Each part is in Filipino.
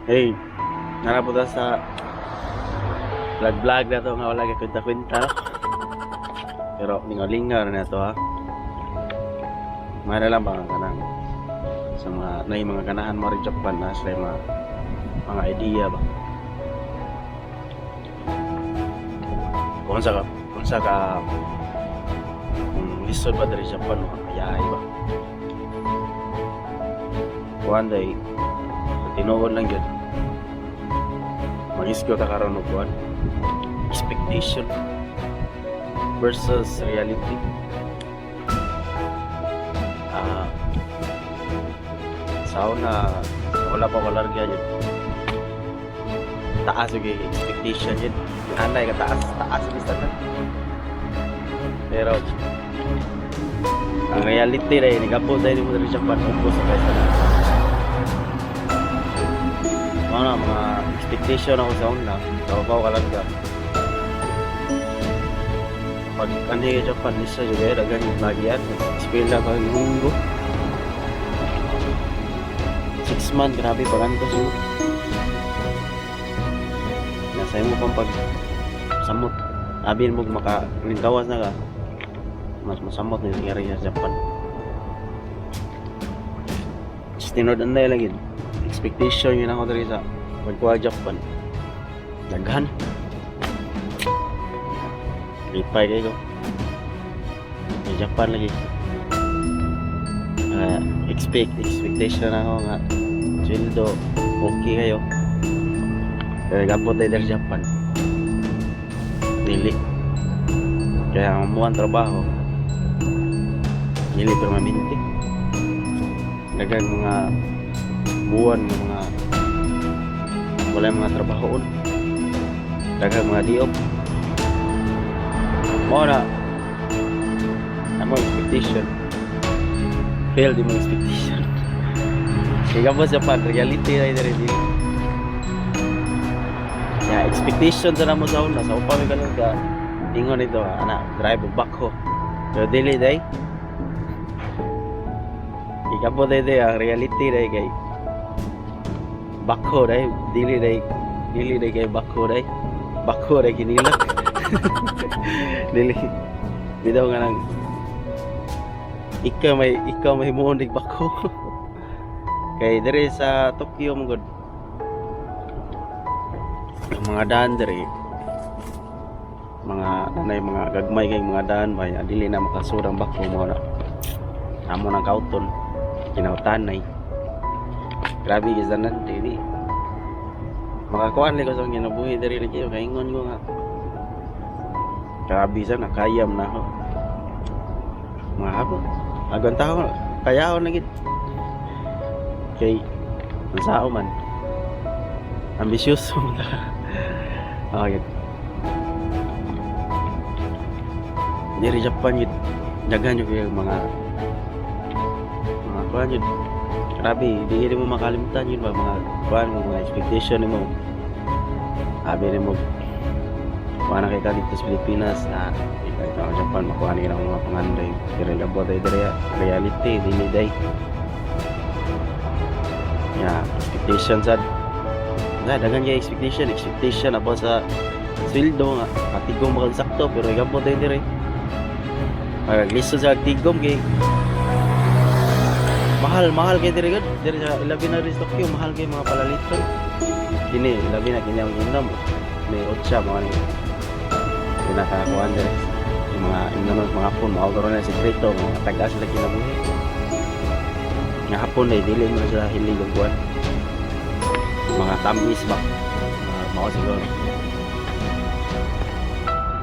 Hey, narapunta sa vlog na to nga wala ka kwenta-kwenta. Pero lingaw-lingaw na to ha. Mara lang ba ang kanang sa mga ganahan mo rin Japan na sila mga idea ba. Kung sa ka lisod ba dari Japan o kayay ba. One day, tinuod lang yun. Mag-isgo ta karon og kuan. Expectation versus reality. Sa una, wala pa larga yun. Taas yung expectation yun. Anay ka taas bisa na. Pero ang reality na yun, ikapod na yun mo rin Japan, upo sa pesta na. Mga expectation ako sa una, kawabaw ka lang ka. Pag kanhi ka Japan, isa juga dagan yung lagi yan. Spila ka yung munggo. 6 months, grabe pagantos mo. Nasa mo pang pag samot. Abin mo makalingawas na ka. Mas masamot na yung area sa Japan. Tinod na lagi. Expectation yun ako dari sa pagkuha Japan. Daghan. Lipay kayo. Sa Japan lagi. Expectation ako nga. Sweldo, okay kayo. Kaya gapot tayo dari Japan. Dili. Kaya ang mamuhan trabaho. Dili permanente. Dagan mga buwan mga wala mga trabahoon. Dagan mga diop. Mo na amo expectation. Fail di mo expectation. Kaya mo sa pan reality na rin. Ya expectation sa namo sa una sa upa mi kanon ka ingon ito ana drive back ho. Pero dili day. Ikapo day ang reality day kay bakho day dili day kay bakho day kinila. Dili bitaw nga nang ikaw may muundig bakho. Kay diri sa Tokyo mo god mga daan diri mga gagmay kay mga daan ba dili na makasudang bakho mo na amo nang kauton kinautanay. Grabe gizanan dili makakuan ko sa ginabuhi diri lagi kay ingon ko nga grabe sa nakayam na ho mga habo agon taho kayaon na gid kay sao man ambisyoso man okay diri Japan gid daghan yung mga kuan yun. Grabe, di mo makalimutan yun ba mga kuan mo, mga expectation mo. Sabi mo kuan na kay ka dito sa Pilipinas na ikaw sa Japan makuha nila ang mga pangandoy. Pero gabot ay diri reality dili day. Ya, expectation sad. Na dagan kay expectation about sa sweldo nga katigom makasakto pero gabot ay diri. Pag listo sa tigom kay mahal kay diri gud diri sa ilabi na rin Tokyo mahal kay mga palaliton kini ilabi na kini ang inom may otsa mga ni pinakakuan diri yung mga inom mga hapon maugaro na sekreto mga taga sila kinabuhi nga hapon ay dili mo sila hilig og kuan mga tamis ba mao siguro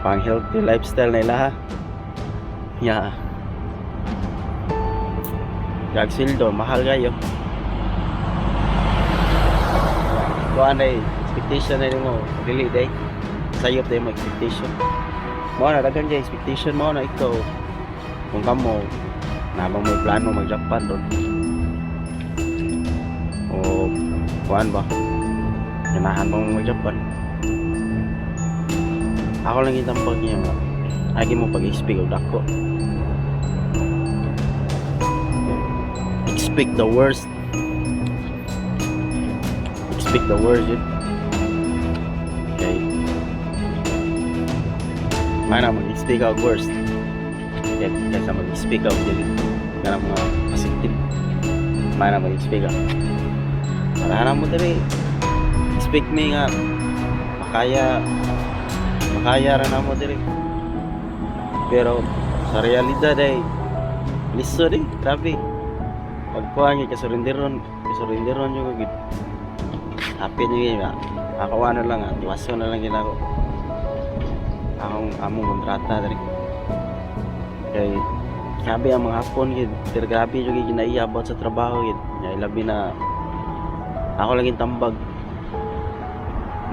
pang healthy lifestyle nila ha yeah. Gagsildo, mahal kayo. Kuan ay expectation na mo, dili day. Sayop day mo expectation. Mo na dagan jay expectation mo na ikaw. Kung kamo nabang may plano mag Japan doon. O kuan ba? Ganahan mo mag Japan. Ako lang itampag niya nga. Agi mo pag-speak og dako. expect the worst. Expect the worst yun. Okay. Mana mag-expect out worst. Kaysa mag-expect out dili. Kana mga positive. Mana mag-expect out. Para mo dali. Expect me nga makaya ra na mo dili. Pero sa realidad ay liso di, grabe. Pagkuhan niya kasurinderon yung gid. Happy niya ako ano lang, iwaso na lang gila ko. Among kontrata dali. Kay grabe ang mga hapon gid, pero grabe yung ginaiyabot sa trabaho gid. Nya labi na ako laging tambag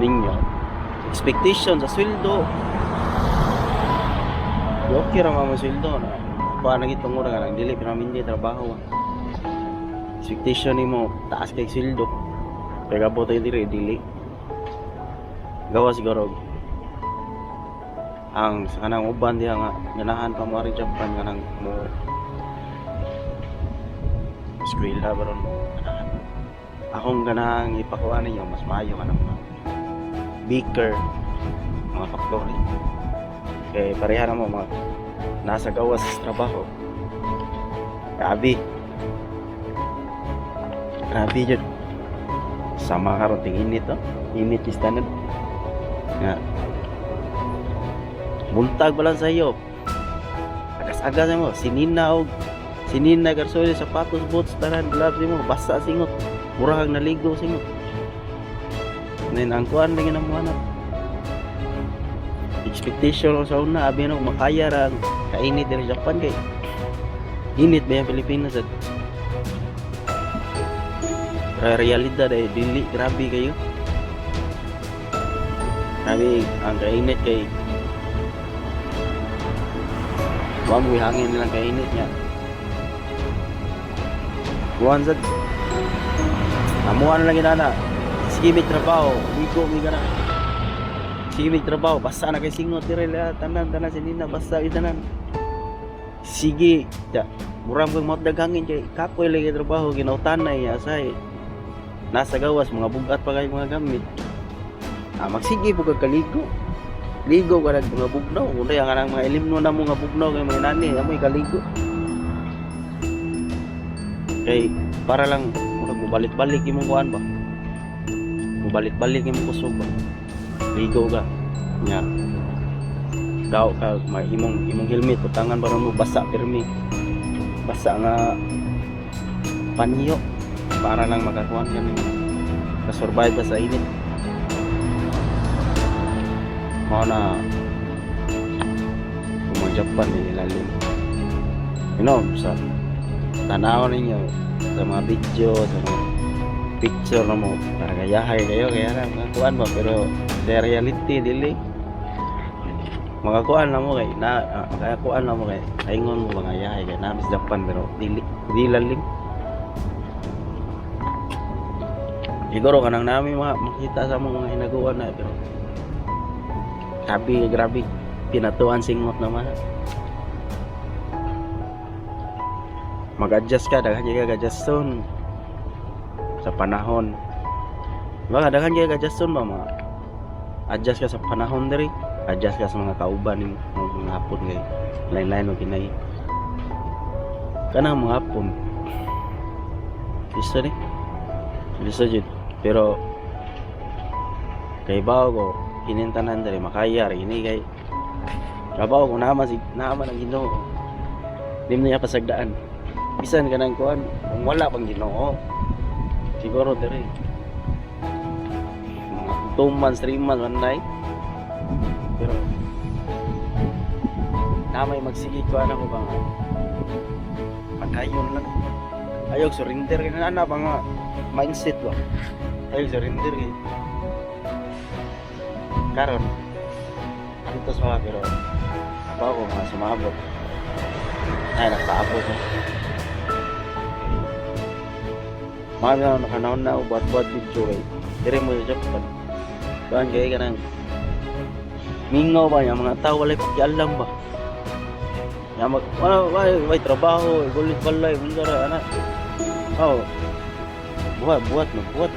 ninyo. Expectation sa sweldo. Okay ra mo sweldo na. Paano gitong ura ka lang dili pero hindi trabaho. Expectation nimo taas kay sweldo. Kaya boto yung dili. Gawa siguro ang sa kanang uban diha nga ganahan pa mo rin Japan kanang mo eskwela baron ganahan. Akong ganahan ipakuha ninyo mas maayo ka ng mga beaker mga factory. Kaya pareha na mo mga nasa gawas sa trabaho. Grabe dyan. Sama karon ting init oh. Init is tanan. Nga. Buntag ba lang sa iyo. Agas-agas mo. Sinina garsoli sapatos, boots, tanan, gloves mo. Basa singot. Mura kang naligo singot. Nen ang kuan lang ang mga expectation sa una abi no makaya ra kainit sa Japan kay init ba yung Pilipinas at realidad ay dili grabe kayo. Kami ang kainit kay wag mo hangin nilang kainit niya. Buwan sa amuan lang ginana. Sige may trabaho, bigo may gana. Sige may trabaho, basta na kay singot dire tanan sinina basta itanan. Sige, ya, murang kang mot daghangin kay kapoy lagi trabaho ginautan na asay. Nasa gawas mga bugat pa kay mga gamit. Magsige po kag kaligo. Ligo ka mga bugnaw. Kundi ang kanang mga ilimno na mga bugnaw kay mga nani, amoy kaligo. Kay para lang mubalik-balik imong kuan ba. Mubalik-balik imong kusog ba. Ligo ka. Nya. Daw ka imong helmet utangan para mo basa pirmi. Basa nga panyo para lang makakuan ka nimo. Ka-survive ka sa init. Mau na kumang Japan nilalim. Sa tanaw ninyo sa mga video, sa mga picture na mo para gayahay kayo kaya na makakuan mo pero sa reality dili makakuan na mo kay makakuan na mo kay ingon mo mga gayahay kay namin sa Japan pero dili lalim. Siguro kanang namin makita sa mga hinaguan na pero grabe pinatuan singot naman. Mag-adjust ka, daghan ka adjuston sa panahon. Diba, daghan ka adjuston ba mga adjust ka sa panahon diri, adjust ka sa mga kauban ng mga hapon kay lain-lain mo kinay. Kanang mga hapon. Bisa jud. Pero kay bago ko kinintanan dali makayar ini kay trabaho ko naman ang Ginoo. Di mo niya pasagdaan. Bisan ka nang kuan kung wala pang Ginoo. Siguro diri mga 2 months, 3 months one night. Pero namay magsige ko ana ko ba padayon lang. Ayog surrender ka na ba nga mindset ba. Ayog surrender kay karon antos mga pero bago mga sumabot ay nakaabot mga nakanahon na buat video kay dire mo sa Japan kuhan kay kanang mingaw ba yung mga tao walay pakialam ba may trabaho gulit balay mundara ana Oh, buat na. Buat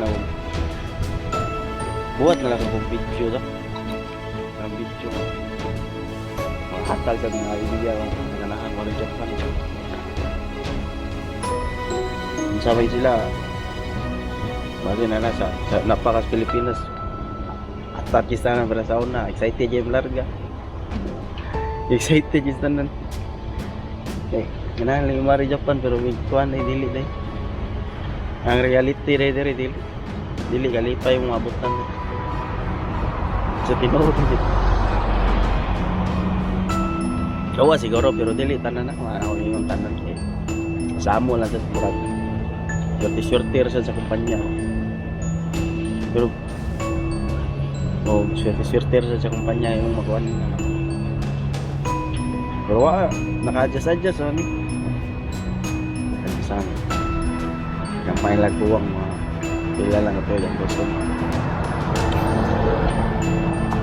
na lang akong video to. Ang video. Hatag sa mga ibigay ko ganahan mo rin Japan. Sabay sila. Bagi na nasa napakas Pilipinas. At Pakistan para sa una. Excited yung larga. Excited yung tanan. Okay. Ganahan lang yung mari Japan pero may kuhan na dili dahil. Ang reality dahil dili kalipay yung abutan sa tinuod dito. Kawa siguro pero dili tanan na ako yung tanan kay samo lang sa murag. Swerte sa kumpanya. Pero swerte sa kumpanya yung magawan na. Pero naka-adjust sa ni. San yang main lagu uang pila lang ito yung gusto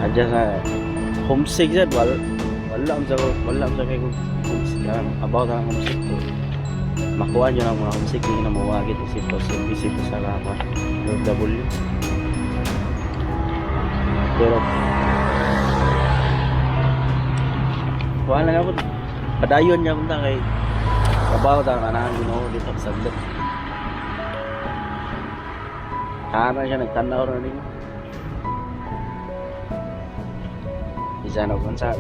aja sa homesick sad wala am sa kay homesick about ang homesick ko makuha nyo ng mga homesick hindi na mawagit isip sa lapa W pero kuha lang ako padayon niya punta kay trabaho tayo anahan Ginoo dito sa Saglit. Kana siya nagtanaw na ninyo. Isa na kung sa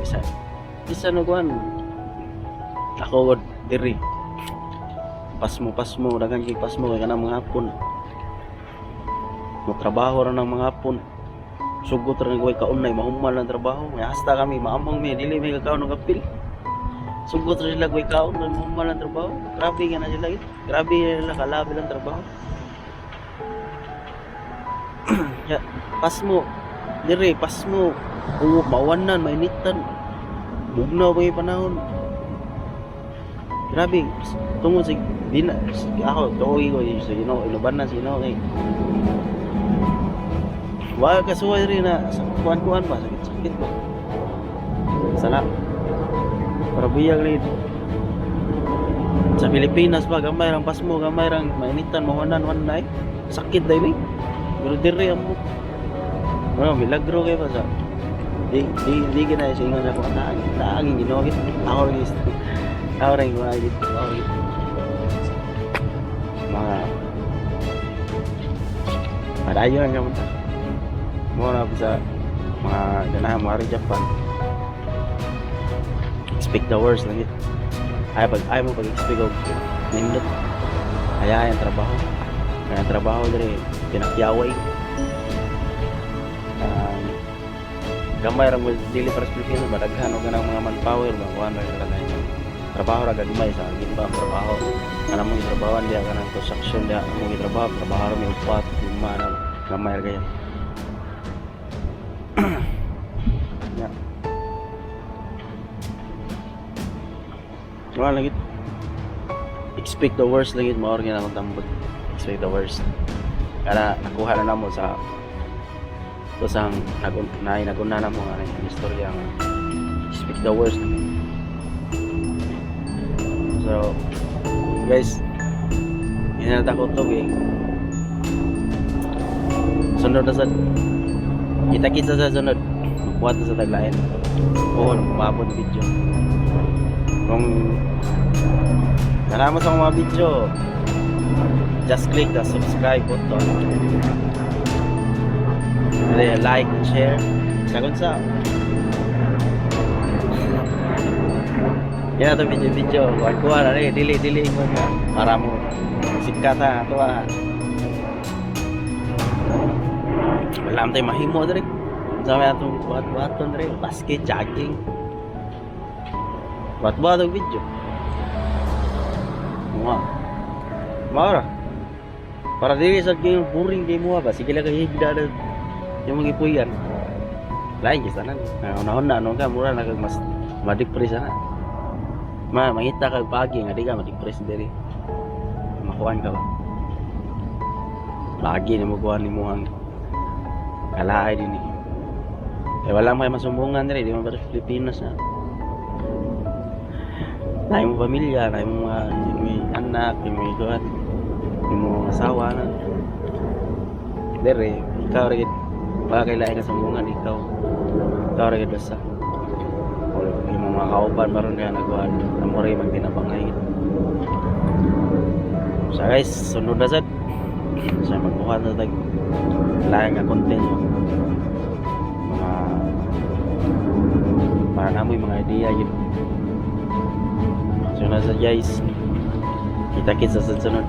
isa na kung ako diri. Pasmo dagan kay pasmo kay kanang mga hapon. Magtrabaho ra ng mga hapon. Sugot ra ng kaunay mahumal ang trabaho. May hasta kami maamong mi dili may kakaon ng kapil. Sugot rin sila kung ikaw, normal ang trabaho. Grabe nga na sila. Grabe na kalabi ang trabaho. Pas mo. Dire, pas mo. Mawanan, mainitan. Bugnaw pa yung panahon. Grabe. Tungod sa ako, tuoy ko. Inuban na si Ginoo. Wala kasuway rin na kuhan-kuhan ba? Sakit ba? Sana. Para biyag rin sa Pilipinas ba gamay rang pasmo gamay rang mainitan mawanan wanay sakit dai ni pero dire amo milagro kay pa sa di gina sa ingon ako taagin Ginoo gid ako rin mga padayon nga punta mo na sa mga ganahan mga Japan. Speak the words lang ito. Ayaw mo pag-expect of nindot. Kaya yung trabaho. Kaya yung trabaho dali pinakyaway. Gamay lang mo dili para sa Pilipinas. Madaghan o ganang mga manpower. Kuhan lang yung lagay. Trabaho ra gagmay sa ginba ang trabaho. Kanang mong itrabawan diya. Kanang construction diya. Mong itrabaho. Trabaho ra may upat. Lima na. Gamay ra gaya. Wala lagi. Expect the worst lagi maor nga akong tambod. Expect the worst. Kaya nakuha na namo sa kusang naguna na mo nga istorya nga. Expect the worst. So guys, hinata ko to sunod na sa kita sa sunod. Buhat na sa taglayan. Oo, mabot video. Kung nalaman sa mga video, just click the subscribe button, like and share. Sagun sa yan ito video kuha na rin dili mo nga para mo sikat ha ito ha wala tayo mahimo rin sabi atong buhat-buhaton rin basket, jogging buhat-buhat ang video Mara para dili sa yung boring game mo ba sige lang kayo higda yung mga ipuyan lain kasi na unahon na anong ka mura na mas ma-depress na mangita kag pagi nga di ka ma-depress diri makuhan ka ba lagi na makuhan ni mo ang kalaay din wala may masumbungan diri di man ba Pilipinas na na yung pamilya na yung mga may anak yung may kuhan Yung mga asawa na. Dere, ikaw rin. Baka kailangan ka sa mungan, ikaw. Ikaw rin basta. O yung mga kauban, maroon kaya nagawa. Amo rin magtinabangay. So guys, sunod na sad. So magbuhat na tag. Kailangan ka content. Mga para namoy mga idea yun. So na sa guys. Kita-kits sa sunod.